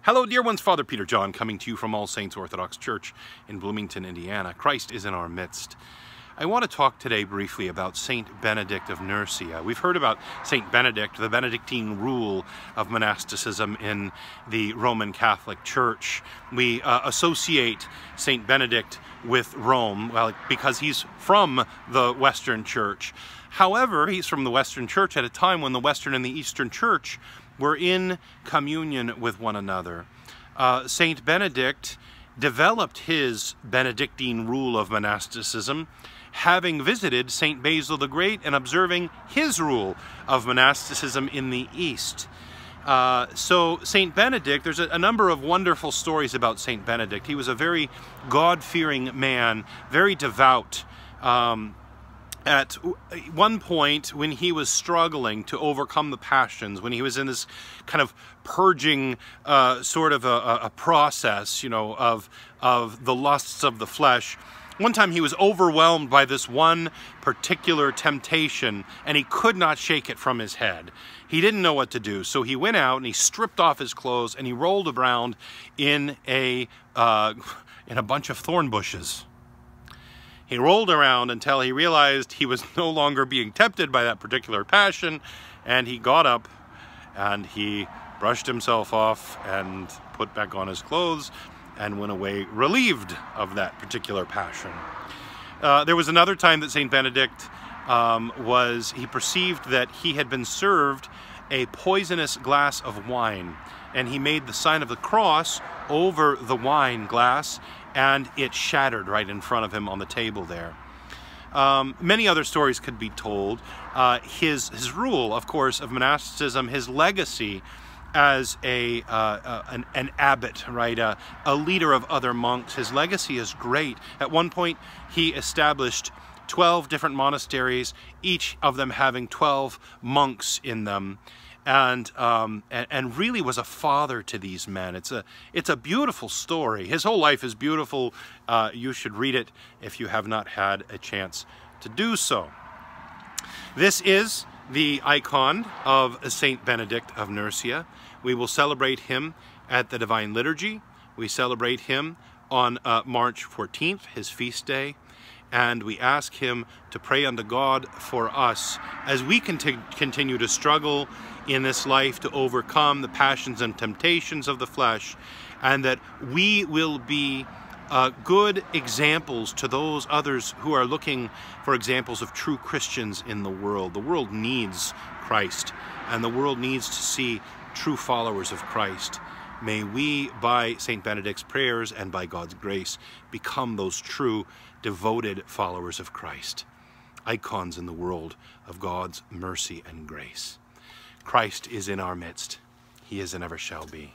Hello, dear ones. Father Peter John coming to you from All Saints Orthodox Church in Bloomington, Indiana. Christ is in our midst. I want to talk today briefly about Saint Benedict of Nursia. We've heard about Saint Benedict, the Benedictine rule of monasticism in the Roman Catholic Church. We associate Saint Benedict with Rome, well, because he's from the Western Church. However, he's from the Western Church at a time when the Western and the Eastern Church were in communion with one another. Saint Benedict developed his Benedictine rule of monasticism having visited Saint Basil the Great and observing his rule of monasticism in the East. So Saint Benedict, there's a number of wonderful stories about Saint Benedict. He was a very God-fearing man, very devout. At one point, when he was struggling to overcome the passions, when he was in this kind of purging sort of a process, you know, of the lusts of the flesh, one time he was overwhelmed by this one particular temptation, and he could not shake it from his head. He didn't know what to do, so he went out and he stripped off his clothes and he rolled around in a bunch of thorn bushes. He rolled around until he realized he was no longer being tempted by that particular passion, and he got up and he brushed himself off and put back on his clothes and went away relieved of that particular passion. There was another time that Saint Benedict he perceived that he had been served a poisonous glass of wine, and he made the sign of the cross over the wine glass, and it shattered right in front of him on the table there. Many other stories could be told. His rule, of course, of monasticism, his legacy as an abbot, right, a leader of other monks, his legacy is great. At one point, he established 12 different monasteries, each of them having 12 monks in them, and really was a father to these men. It's a beautiful story. His whole life is beautiful. You should read it if you have not had a chance to do so. This is the icon of Saint Benedict of Nursia. We will celebrate him at the Divine Liturgy. We celebrate him on March 14th, his feast day, and we ask him to pray unto God for us as we continue to struggle in this life to overcome the passions and temptations of the flesh, and that we will be good examples to those others who are looking for examples of true Christians in the world. The world needs Christ, and the world needs to see true followers of Christ. May we, by Saint Benedict's prayers and by God's grace, become those true, devoted followers of Christ, icons in the world of God's mercy and grace. Christ is in our midst. He is and ever shall be.